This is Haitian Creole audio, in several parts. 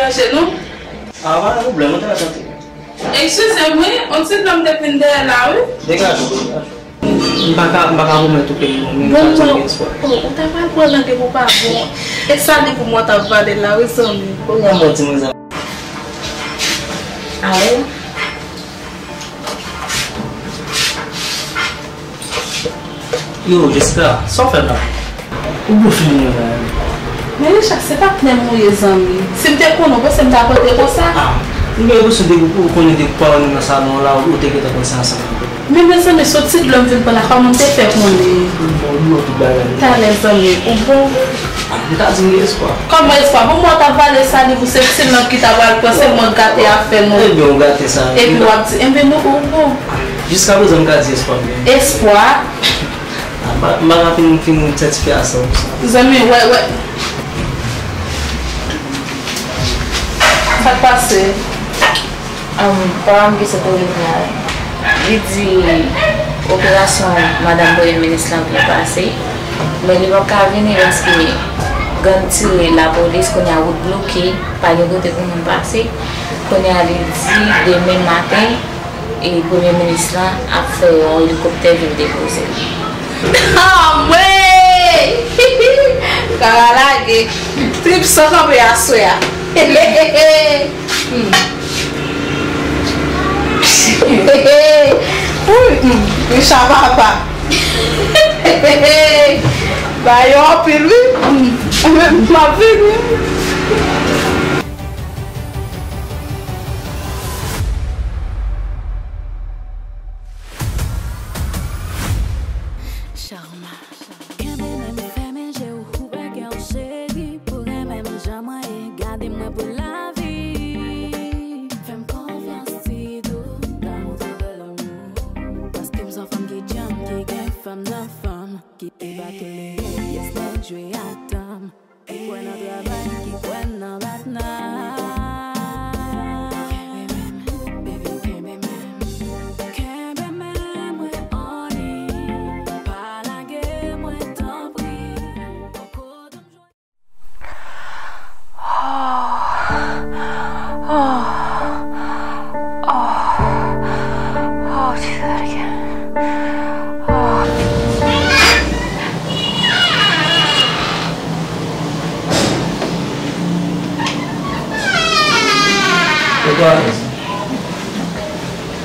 déranger, non? Ah, pas de problème, on t'a senti. Excusez-moi, on sait que l'homme dépend de là, oui? Dégage. Je ne vais pas vous mettre tout le monde. Bon, on t'a pas pour l'anglais pour pas bon. Et ça, pour moi, t'as pas de là, oui, ça. Comment on va dire ça? Allez. Yo, j'espère. Sans faire là. Où vous finissez? Mais les chats, c'est pas plein de mes amis. Si je te connais, c'est me t'apporter comme ça. Nous avons besoin de vous connaître des parents dans le salon là où tu es ensemble. Mais mes amis, sortis de l'homme, pour la comment tu fais pour les. T'as les amis, ou bon? T'as dit espoir. Comment espoir? Pour moi, t'as valé ça, vous c'est le qui t'a valé, c'est moi gâté à faire. Eh bien, on gâte ça. Et puis, on dit, eh bien, nous, bon. Jusqu'à présent, on gâte espoir. Espoir? Je vais finir une certification. Les amis, ouais. Ça passe. Par exemple, qui se trouve il dit opération Madame Boyer ministre qui est passée, mais il va pas venir parce que quand la police qu'on a bloqué, pas de côté pour nous passer, qu'on a dit demain matin et le premier ministre a fait un hélicoptère pour déposer. Ah ouais! Caralho, trip só não veio a suia. Ui, chamava pá. Vai ó, pelo uma vez.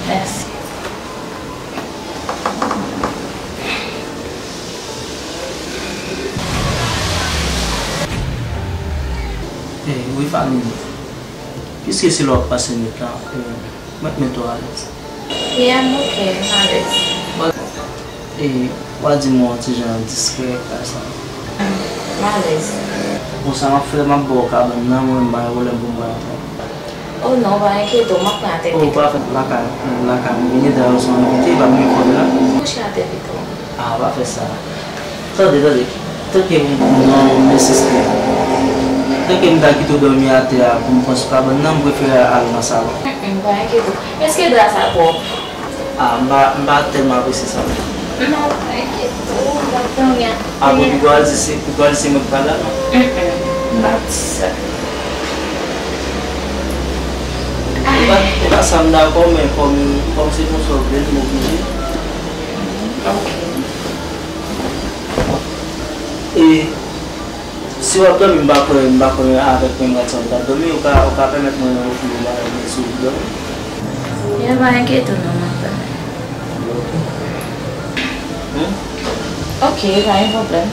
Merci. Oui, famille. Puisque c'est leur passé maintenant, mets-toi à l'aise. Yeah, I'm okay, à l'aise. Et, dis-moi, tu es discret, comme ça. À l'aise. Pour ça, je fais ma boca, je vais vous Oh non, va inquiéter, je vais pas oh, pas fait la carte, venez dans son invité, il va me faire là. Je suis à tête. Ah, on va faire ça. Attendez. Tant que vous m'assistez, tant que vous avez dormi à terre, vous ne pensez pas, je préfère aller dans la salle. Va inquiéter. Est-ce que tu as ça pour? Ah, je vais tellement apprécier ça. Non, va inquiéter. Ah, vous pouvez laisser me parler? Baptiste. Pas ça me d'accord, mais comme c'est pour sauver, je m'oblige. Ok. Et si vous avez un bac avec un garçon, vous avez permettre de me retrouver sous le dos. Je vais inquiéter, non, ok, pas de problème.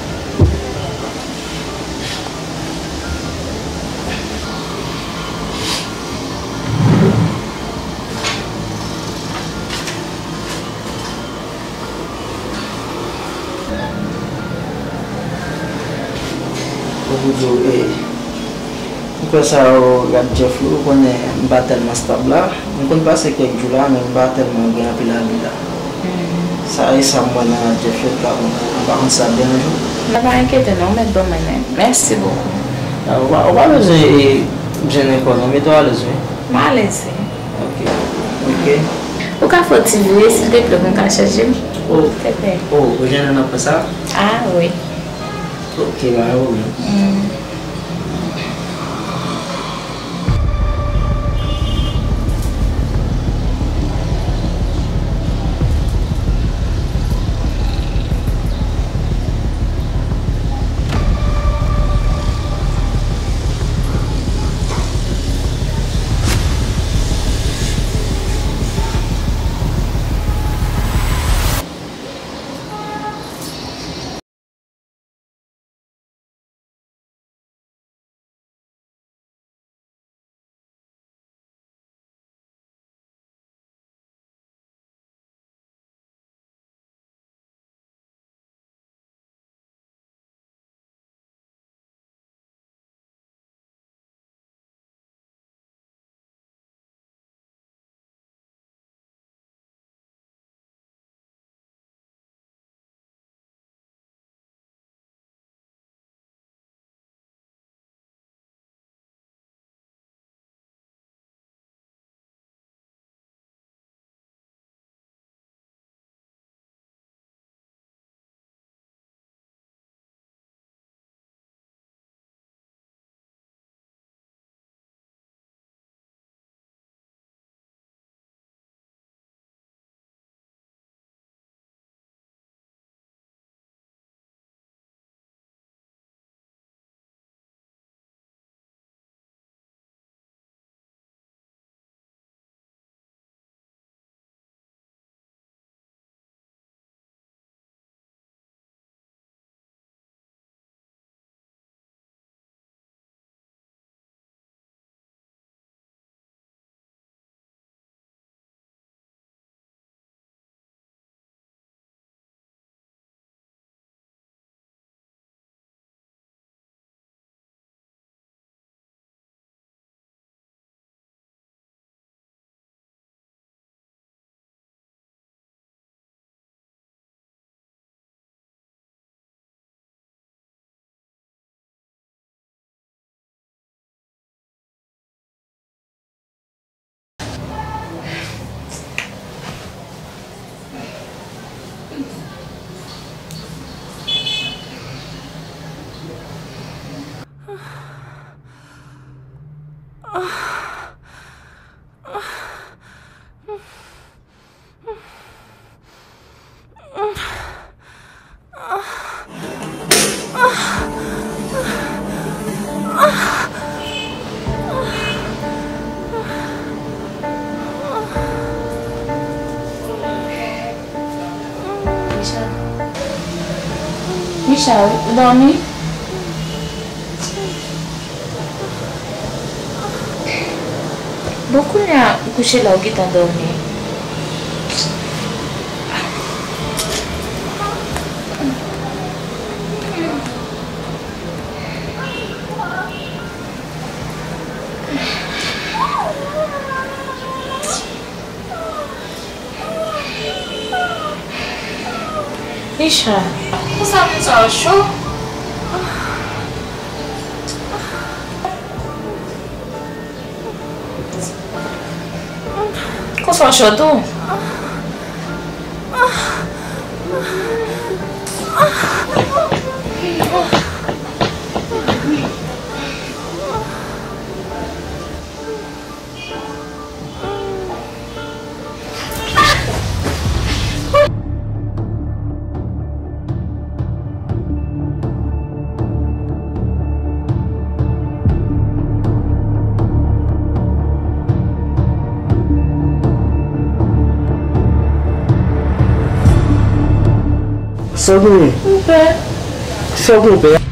Pourquoi ça regarde Jeff Lou, on est pas tellement stable là. On ne passe quelques jours là, mais on pas tellement bien à la vie là. Ça et ça, moi, Jeff Lou, on va rendre ça bien un jour. Je ne vais pas inquiéter, non, mais bon, merci beaucoup. On va le jouer, je n'ai pas, mais toi le jouer. Je vais laisser. Ok. Pourquoi faut-il jouer, s'il te plaît, pour chercher? Oh, je n'ai pas ça? Ah oui. Ok, bah oui. Michel, vous dormez? Beaucoup n'a couché là où il t'a dormi. Michel, vous avez ça chaud? Qu'on soit chaud tout? Só com Um pé. só com o pé.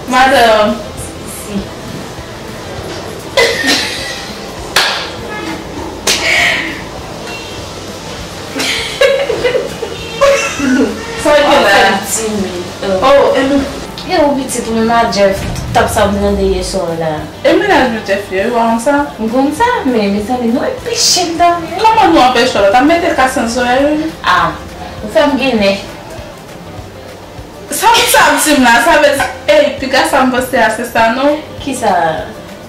Madame. Só que lá. Oh, eu ouvi que tu me mandou tá sabendo de isso lá. Eu me lembro de filho, vamos lá. Não sabe, mas ele não é peixe da minha. Como não é peixe? Tá metendo caçando só ele. Ah, o Fevrier. Sabe se lá, sabe? Ei, pica essa você acessa não? Que ça?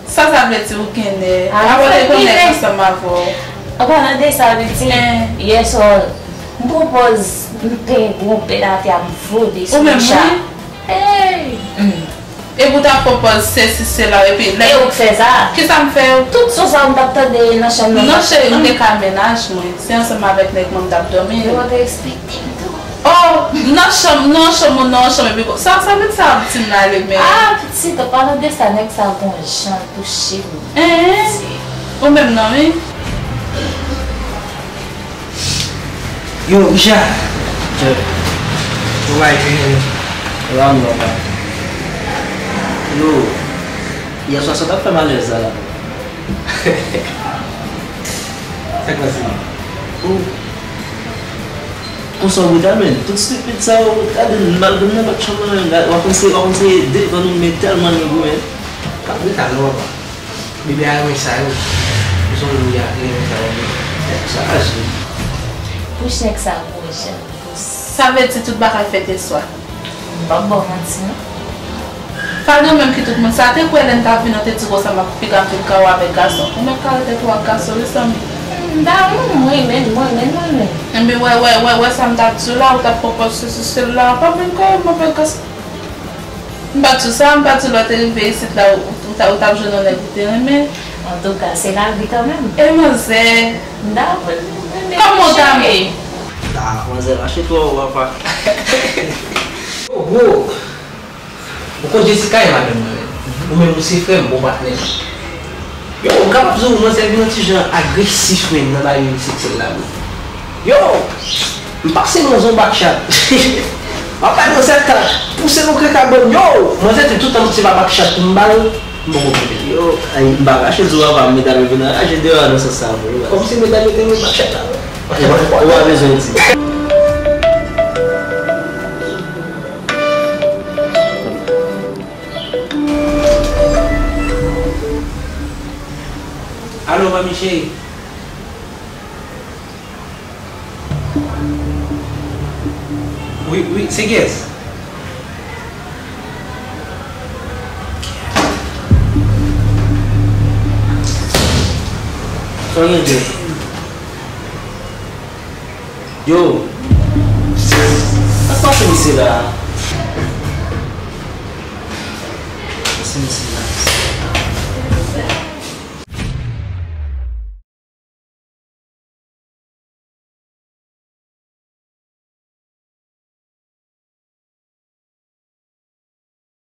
Só sabe se o que é. Ah, Agora Fevrier. eu conheço essa avó. Agora não sabe se é só um propôs um pedaço de fruta isso. O mesmo? Ei. Eu vou dar propósito se lá e puis Eu fez ça. que ça me fait Tudo só sabe da de na chamada. não sei onde caminhas muito sem essa malha que nem dá dormir. Eu vou te explicar. Oh, não chamo, só sabe se não é mesmo. Ah, se tu fala dessa né que sabe com o chão do Chico. É? O mesmo nome? Yo, Isha. Tu vai ver. Vamos lá. Yo. E a sua tá maleza lá. Tá com assim. On s'en fout même. Tout ce que ça, on a de mal de n'importe quoi. On pensait dès qu'on nous met tellement de goût. Tá muito calor, pá. Bibi água e saiu. Os olhos já Ça agit. Puxa que sabe hoje. Ça veut dire tout bagaille fait soi. Pas bon assim. Fala mesmo que todo mundo sabe até quando ele tá vindo até tu gosta mais ficar com o avec garçon. Como é que ela tem tua garçon isso? Dá mãe. Mais ouais, ça me dá tout là, on t'a proposé ce là, pas bien comme avec garçon. Pas tout ça, pas tout l'autre arrivé ici là où t'as besoin de l'inviter, mais En tout cas, c'est la vie quand même. et moi c'est Dá. comment t'as mis? Tá, mas achei-toi, rapaz. O que eu disse cai lá, o mesmo se foi bom bater. Yo, o cara precisou uma série de gens agressifs mesmo na barriga desse lá. Yo, não passei no zão baixado. Rapaz, você tá puxando o que acabou. Yo, mas é tudo tanto se vai baixar com bala. Yo, aí bagacha zoava me dar vida, a gente deu a nossa salva. Como se me dá eu tenho baixado. Eu aviso antes. Allô, ma Michel. Oui, c'est Guess. Soalnya Jeff. Yo. Apa sih misi lah? Misi lah.